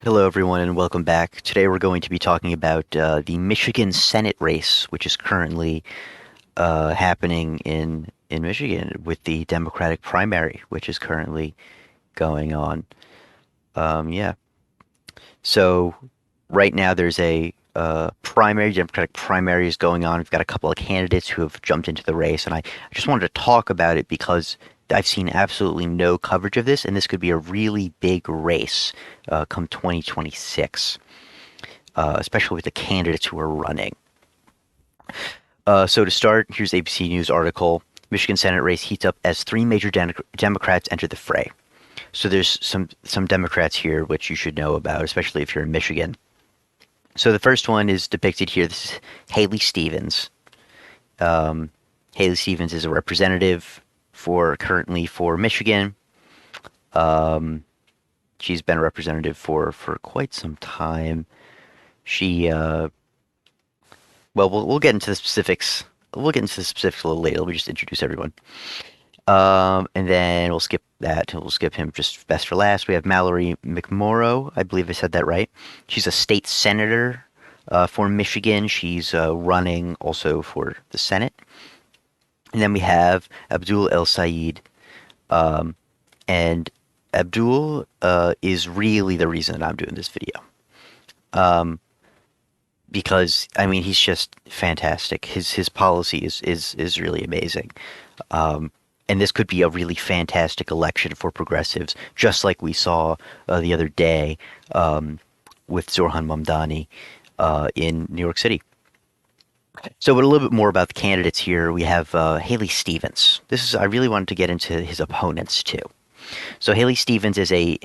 Hello, everyone, and welcome back. Today we're going to be talking about the Michigan Senate race, which is currently happening in Michigan with the Democratic primary, which is currently going on. Yeah. So right now there's a primary, Democratic primary is going on. We've got a couple of candidates who have jumped into the race, and I just wanted to talk about it because I've seen absolutely no coverage of this, and this could be a really big race come 2026. Especially with the candidates who are running. So to start, here's ABC News article. Michigan Senate race heats up as three major Democrats enter the fray. So there's some Democrats here which you should know about, especially if you're in Michigan. So the first one is depicted here. This is Haley Stevens. Um, Haley Stevens is a representative currently for Michigan. Um, she's been a representative for quite some time. She we'll get into the specifics. We'll get into the specifics a little later. Let me just introduce everyone. And then we'll skip that. We'll skip him just best for last. We have Mallory McMorrow. I believe I said that right. She's a state senator for Michigan. She's running also for the Senate. And then we have Abdul El Sayed. And Abdul is really the reason that I'm doing this video. Because I mean he's just fantastic. His policy is really amazing, and this could be a really fantastic election for progressives, just like we saw the other day with Zorhan Mamdani in New York City. So, but a little bit more about the candidates here. We have Haley Stevens. I really wanted to get into his opponents too. So Haley Stevens is a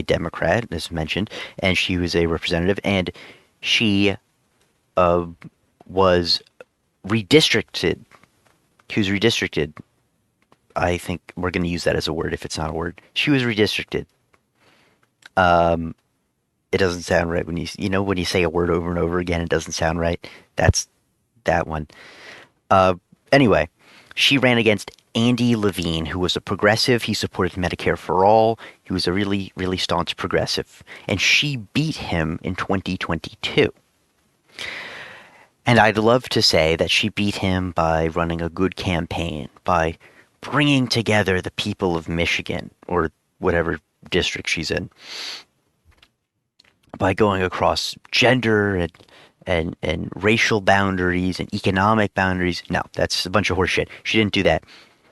Democrat, as mentioned, and she was a representative, and she uh, was redistricted. She was redistricted. I think we're going to use that as a word if it's not a word. She was redistricted. Um, it doesn't sound right when when you say a word over and over again, it doesn't sound right. That's that one. Uh, anyway, she ran against Andy Levine, who was a progressive. He supported Medicare for all. He was a really staunch progressive, and she beat him in 2022. And I'd love to say that she beat him by running a good campaign, by bringing together the people of Michigan or whatever district she's in, by going across gender and racial boundaries and economic boundaries. No, that's a bunch of horseshit. She didn't do that.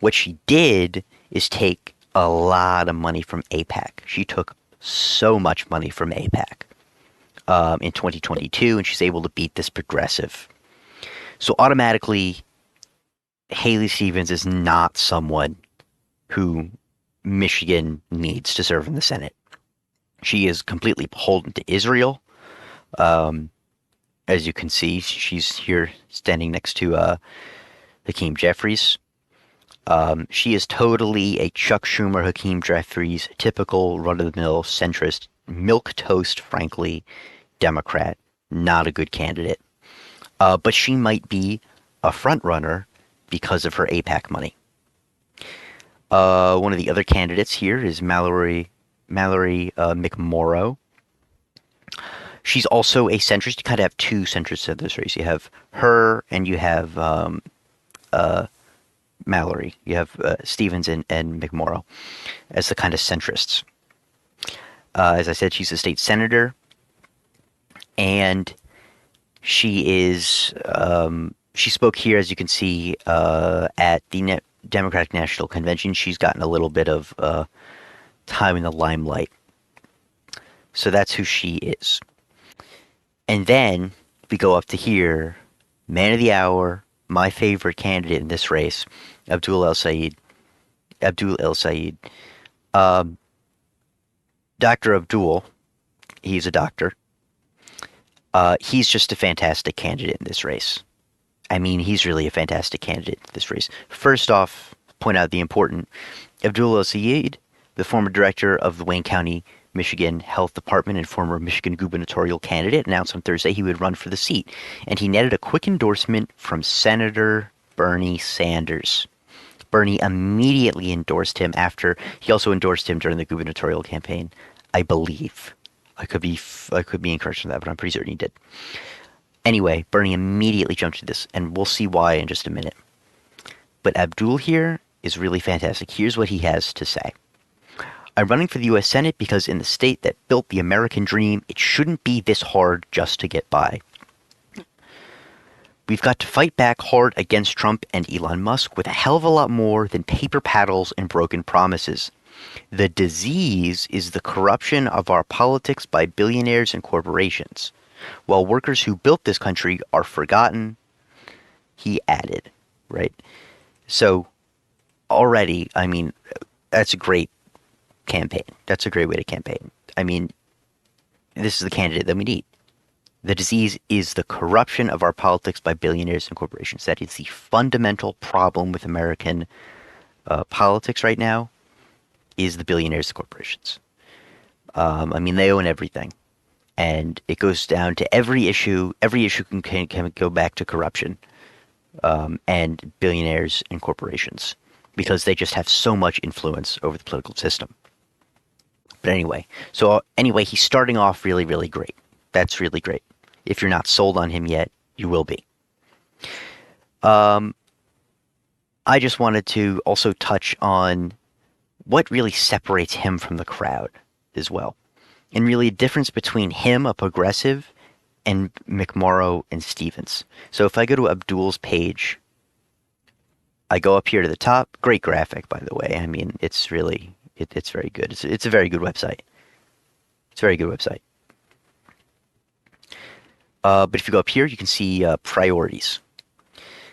What she did is take a lot of money from APAC. She took so much money from APAC in 2022, and she's able to beat this progressive. So automatically, Haley Stevens is not someone who Michigan needs to serve in the Senate. She is completely beholden to Israel. Um, as you can see, she's here standing next to Hakeem Jeffries. She is totally a Chuck Schumer, Hakeem Jeffries, typical run-of-the-mill centrist, milquetoast, frankly, Democrat. Not a good candidate. But she might be a front runner because of her APAC money. One of the other candidates here is Mallory McMorrow. She's also a centrist. You kind of have two centrists in this race. You have her, and you have Mallory. You have Stevens and McMorrow as the kind of centrists. As I said, she's a state senator, and she is. She spoke here, as you can see, at the Democratic National Convention. She's gotten a little bit of time in the limelight. So that's who she is. And then we go up to here, man of the hour, my favorite candidate in this race, Abdul El Sayed. Abdul El Sayed. Dr. Abdul, he's a doctor. He's just a fantastic candidate in this race. I mean, he's really a fantastic candidate in this race. First off, point out the important Abdul El Sayed, the former director of the Wayne County, Michigan Health Department and former Michigan gubernatorial candidate, announced on Thursday he would run for the seat, and he netted a quick endorsement from Senator Bernie Sanders. Bernie immediately endorsed him after he also endorsed him during the gubernatorial campaign, I believe. I could be incorrect on that, but I'm pretty certain he did. Anyway, Bernie immediately jumped to this, and we'll see why in just a minute. But Abdul here is really fantastic. Here's what he has to say. I'm running for the US Senate because in the state that built the American dream, it shouldn't be this hard just to get by. We've got to fight back hard against Trump and Elon Musk with a hell of a lot more than paper paddles and broken promises. The disease is the corruption of our politics by billionaires and corporations. While workers who built this country are forgotten, he added, right? So already, I mean, that's a great campaign. That's a great way to campaign. I mean, this is the candidate that we need. The disease is the corruption of our politics by billionaires and corporations. That is the fundamental problem with American politics right now, is the billionaires and corporations. I mean, they own everything. And it goes down to every issue. Every issue can go back to corruption and billionaires and corporations because they just have so much influence over the political system. But anyway, he's starting off really, really great. That's really great. If you're not sold on him yet, you will be. I just wanted to also touch on what really separates him from the crowd as well. And really a difference between him, a progressive, and McMorrow and Stevens. So if I go to Abdul's page, I go up here to the top. Great graphic, by the way. I mean, it's really, it's very good. It's a very good website. It's a very good website. But if you go up here, you can see priorities.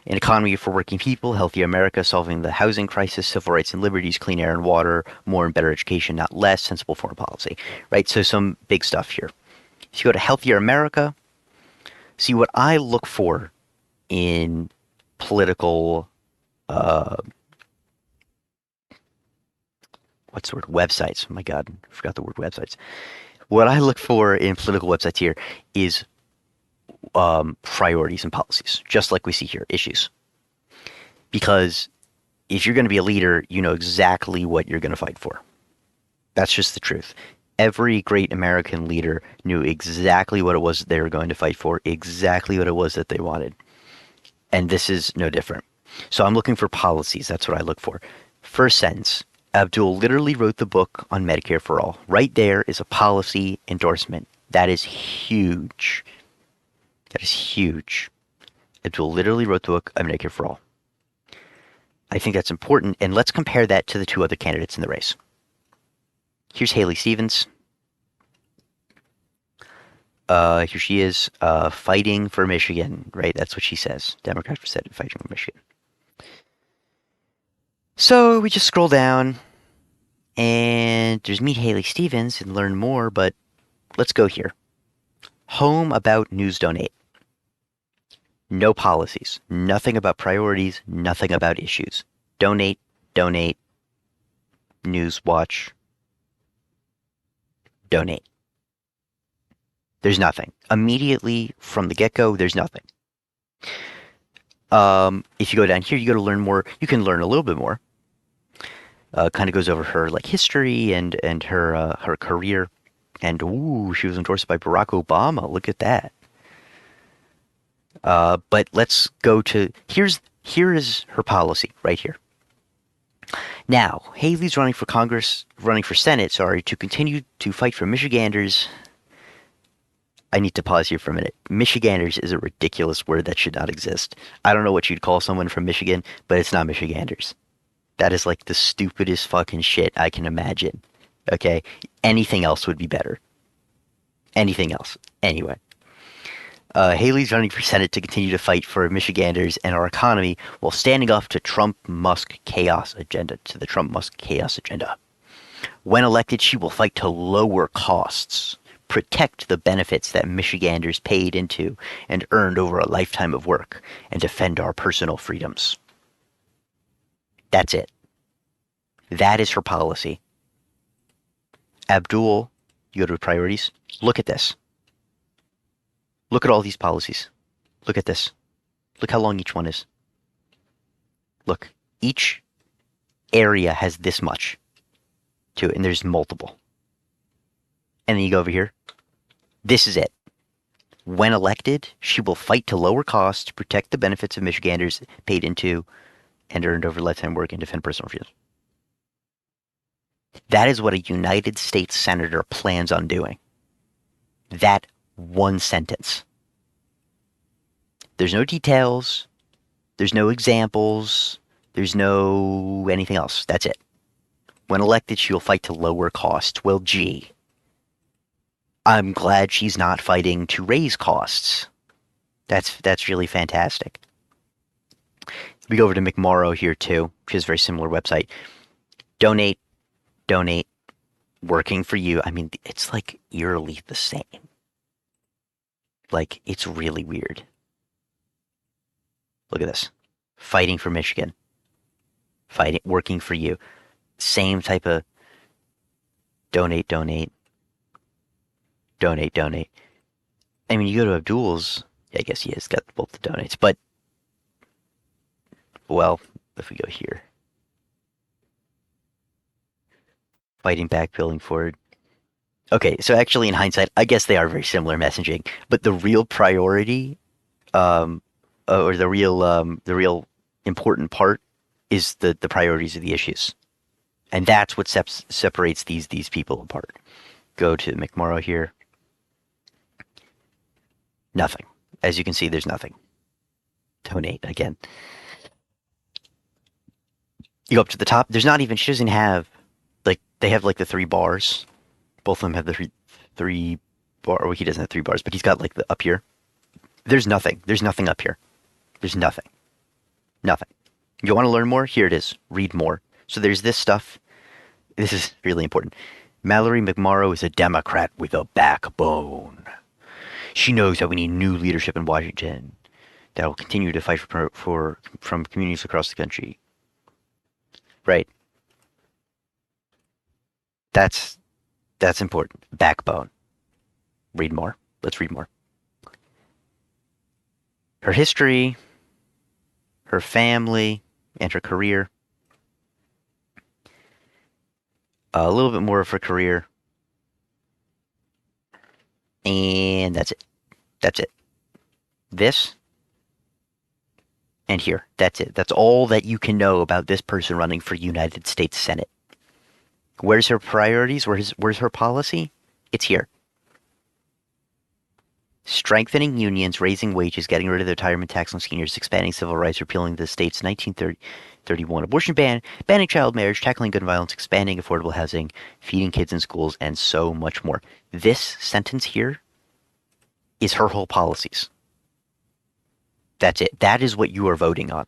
An economy for working people, healthier America, solving the housing crisis, civil rights and liberties, clean air and water, more and better education, not less, sensible foreign policy, right? So some big stuff here. If you go to healthier America, see what I look for in political, what's the word? Websites. Oh my God, I forgot the word websites. What I look for in political websites here is priorities and policies, just like we see here, issues. Because if you're going to be a leader, you know exactly what you're going to fight for. That's just the truth. Every great American leader knew exactly what it was that they were going to fight for, exactly what it was that they wanted. And this is no different. So I'm looking for policies. That's what I look for. First sentence. Abdul literally wrote the book on Medicare for All. Right there is a policy endorsement. That is huge. That is huge. Abdul literally wrote the book on Medicare for All. I think that's important, and let's compare that to the two other candidates in the race. Here's Haley Stevens. Here she is, fighting for Michigan, right? That's what she says. Democrat for Senate, fighting for Michigan. So we just scroll down, and there's Meet Haley Stevens and learn more, but let's go here. Home about News Donate. No policies, nothing about priorities, nothing about issues. Donate, donate, news watch, donate. There's nothing. Immediately from the get-go, there's nothing. If you go down here, you go to learn more. You can learn a little bit more. Kind of goes over her like history and her career. And ooh, she was endorsed by Barack Obama. Look at that. But let's go to here is her policy right here. Now, Haley's running for Senate, to continue to fight for Michiganders. I need to pause here for a minute. Michiganders is a ridiculous word that should not exist. I don't know what you'd call someone from Michigan, but it's not Michiganders. That is like the stupidest fucking shit I can imagine. Okay? Anything else would be better. Anything else. Anyway. Haley's running for Senate to continue to fight for Michiganders and our economy while standing up to the Trump-Musk chaos agenda. When elected, she will fight to lower costs, protect the benefits that Michiganders paid into and earned over a lifetime of work, and defend our personal freedoms. That's it. That is her policy. Abdul, you go to priorities. Look at this. Look at all these policies. Look at this. Look how long each one is. Look, each area has this much to it, and there's multiple. And then you go over here. This is it. When elected, she will fight to lower costs, protect the benefits of Michiganders paid into and earned over lifetime work, and defend personal freedoms. That is what a United States Senator plans on doing. That one sentence. There's no details. There's no examples. There's no anything else. That's it. When elected, she will fight to lower costs. Well, gee. I'm glad she's not fighting to raise costs. That's really fantastic. We go over to McMorrow here too, which is a very similar website. Donate, donate, working for you. I mean, it's like eerily the same. Like, it's really weird. Look at this. Fighting for Michigan. Fighting, working for you. Same type of donate, donate. Donate, donate. I mean, you go to Abdul's. Yeah, I guess he has got both the donates. But, well, if we go here. Fighting back, building forward. Okay, so actually, in hindsight, I guess they are very similar messaging. But the real priority, or the real important part, is the priorities of the issues, and that's what separates these people apart. Go to McMorrow here. Nothing. As you can see, there's nothing. Donate again. You go up to the top. There's not even. She doesn't have, like, they have like the 3 bars. Both of them have the three bar. Well, he doesn't have 3 bars, but he's got like the up here. There's nothing. There's nothing up here. There's nothing. Nothing. You want to learn more? Here it is. Read more. So there's this stuff. This is really important. Mallory McMorrow is a Democrat with a backbone. She knows that we need new leadership in Washington that will continue to fight from communities across the country. Right. That's important. Backbone. Read more. Let's read more. Her history, her family, and her career. A little bit more of her career. And that's it. That's it. This and here. That's it. That's all that you can know about this person running for United States Senate. Where's her priorities? Where's her policy? It's here. Strengthening unions, raising wages, getting rid of the retirement tax on seniors, expanding civil rights, repealing the state's 1931 abortion ban, banning child marriage, tackling gun violence, expanding affordable housing, feeding kids in schools, and so much more. This sentence here is her whole policies. That's it. That is what you are voting on.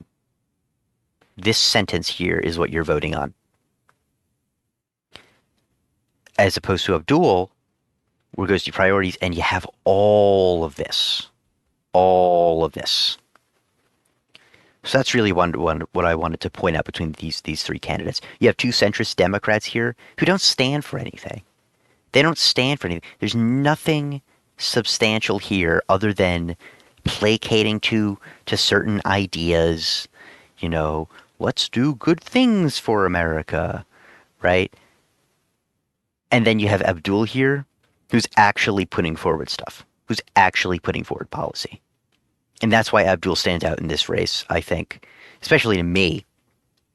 This sentence here is what you're voting on. As opposed to Abdul, where it goes to priorities, and you have all of this. All of this. So that's really what I wanted to point out between these 3 candidates. You have 2 centrist Democrats here who don't stand for anything. They don't stand for anything. There's nothing substantial here other than placating to certain ideas. You know, let's do good things for America, right? And then you have Abdul here, who's actually putting forward stuff, who's actually putting forward policy. And that's why Abdul stands out in this race, I think, especially to me.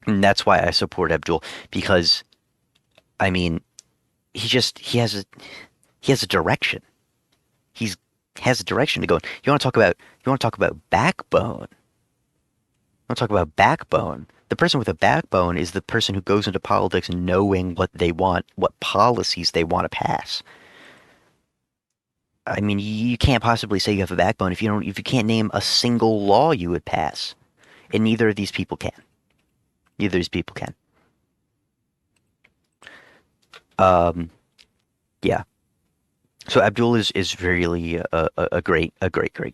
And that's why I support Abdul, because, I mean, he has a direction. He has a direction to go. You want to talk about backbone. You want to talk about backbone. The person with a backbone is the person who goes into politics knowing what they want, what policies they want to pass. I mean, you can't possibly say you have a backbone if you can't name a single law you would pass. And neither of these people can. Neither of these people can. Yeah. So Abdul is really a great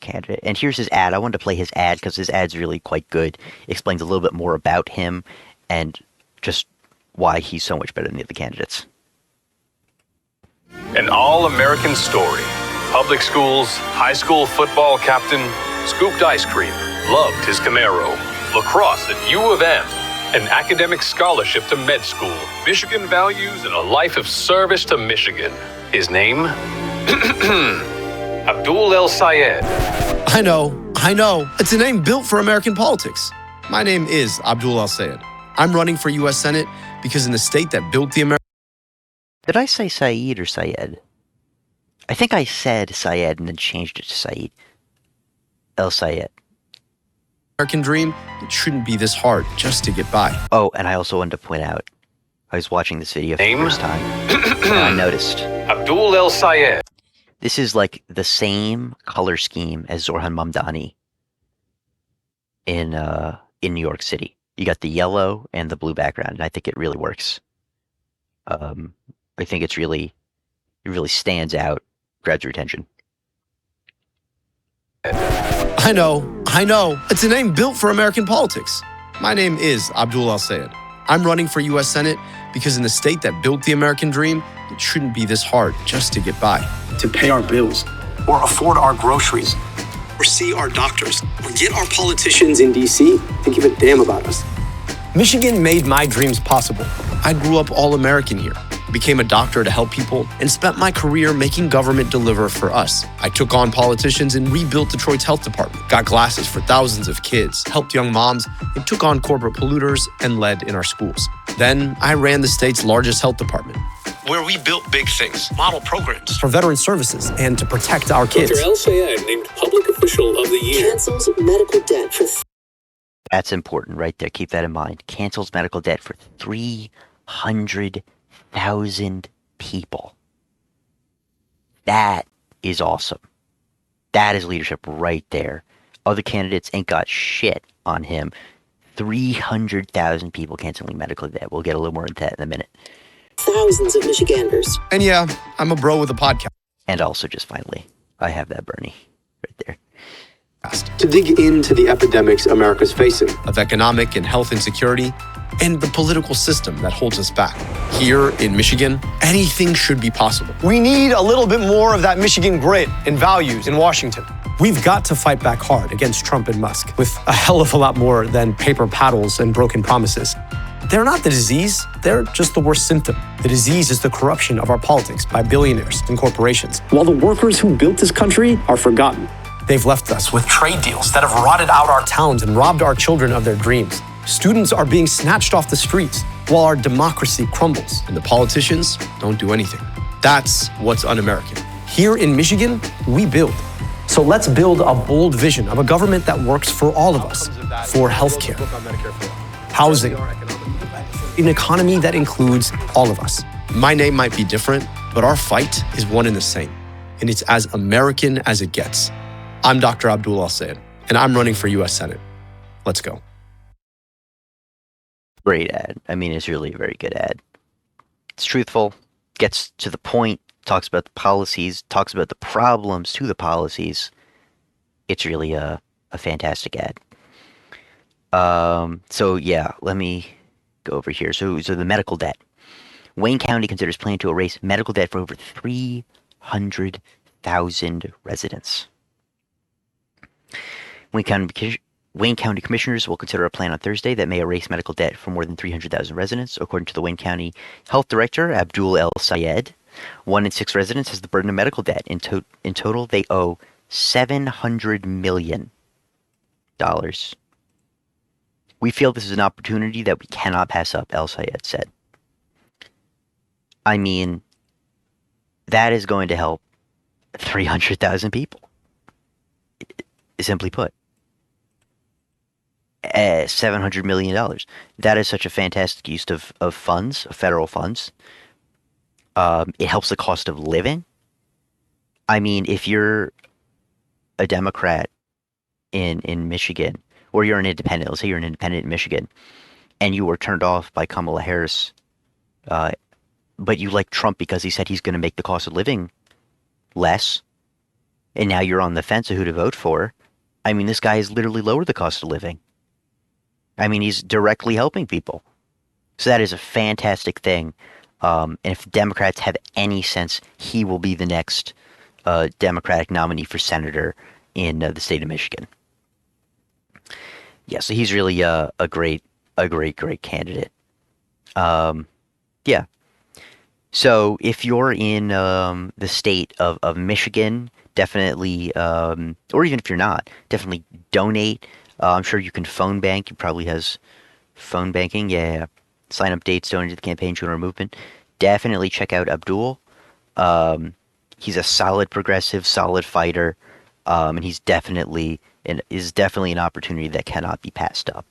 candidate. And here's his ad. I wanted to play his ad because his ad's really quite good. It explains a little bit more about him and just why he's so much better than the other candidates. An all-American story. Public schools, high school football captain, scooped ice cream, loved his Camaro, lacrosse at U of M, an academic scholarship to med school, Michigan values, and a life of service to Michigan. His name? Abdul El Sayed. I know. It's a name built for American politics. My name is Abdul El Sayed. I'm running for U.S. Senate because in the state that built the Did I say Saeed or Syed? I think I said Syed and then changed it to Saeed. El Sayed. American dream, it shouldn't be this hard just to get by. Oh, and I also wanted to point out, I was watching this video for the first time, and I noticed Abdul El Sayed. this is like the same color scheme as Zorhan Mamdani in New York City. You got the yellow and the blue background, and I think it really works. I think it really stands out, grabs your attention. I know. It's a name built for American politics. My name is Abdul El Sayed. I'm running for U.S. Senate because in the state that built the American dream, it shouldn't be this hard just to get by. To pay our bills, or afford our groceries, or see our doctors, or get our politicians in D.C. to give a damn about us. Michigan made my dreams possible. I grew up all-American here, became a doctor to help people, and spent my career making government deliver for us. I took on politicians and rebuilt Detroit's health department, got glasses for thousands of kids, helped young moms, and took on corporate polluters and led in our schools. Then I ran the state's largest health department, where we built big things, model programs for veteran services and to protect our kids. Dr. El Sayed named Public Official of the Year. Cancels medical debt for... That's important right there. Keep that in mind. Cancels medical debt for 300,000 people. That is awesome. That is leadership right there. Other candidates ain't got shit on him. 300,000 people canceling medical debt. We'll get a little more into that in a minute. Thousands of Michiganders. And yeah, I'm a bro with a podcast. And also, just finally, I have that Bernie right there. To dig into the epidemics America's facing of economic and health insecurity and the political system that holds us back. Here in Michigan, anything should be possible. We need a little bit more of that Michigan grit and values in Washington. We've got to fight back hard against Trump and Musk with a hell of a lot more than paper paddles and broken promises. They're not the disease, they're just the worst symptom. The disease is the corruption of our politics by billionaires and corporations, while the workers who built this country are forgotten. They've left us with trade deals that have rotted out our towns and robbed our children of their dreams. Students are being snatched off the streets while our democracy crumbles and the politicians don't do anything. That's what's un-American. Here in Michigan, we build. So let's build a bold vision of a government that works for all of us, for healthcare, housing, an economy that includes all of us. My name might be different, but our fight is one and the same, and it's as American as it gets. I'm Dr. Abdul El Sayed, and I'm running for U.S. Senate. Let's go. Great ad. I mean, it's really a very good ad. It's truthful, gets to the point, talks about the policies, talks about the problems to the policies. It's really a fantastic ad. So yeah, let me go over here. So the medical debt. Wayne County considers planning to erase medical debt for over 300,000 residents. Wayne County commissioners will consider a plan on Thursday that may erase medical debt for more than 300,000 residents, according to the Wayne County Health Director, Abdul El Sayed. 1 in 6 residents has the burden of medical debt. In total, they owe $700 million. We feel this is an opportunity that we cannot pass up, El Sayed said. I mean, that is going to help 300,000 people. Simply put. $700 million. That is such a fantastic use of funds, of federal funds. It helps the cost of living. I mean, if you're a Democrat in Michigan, or you're an independent, let's say you're an independent in Michigan, and you were turned off by Kamala Harris, but you like Trump because he said he's going to make the cost of living less, and now you're on the fence of who to vote for. I mean, this guy has literally lowered the cost of living. I mean, he's directly helping people. So that is a fantastic thing. And if Democrats have any sense, he will be the next Democratic nominee for senator in the state of Michigan. Yeah, so he's really a great candidate. Yeah. So if you're in the state of Michigan, definitely, or even if you're not, definitely donate. I'm sure you can phone bank. He probably has phone banking. Yeah. Sign up dates, donate to the campaign, join our movement. Definitely check out Abdul. Um, he's a solid progressive, solid fighter, and he's definitely an opportunity that cannot be passed up.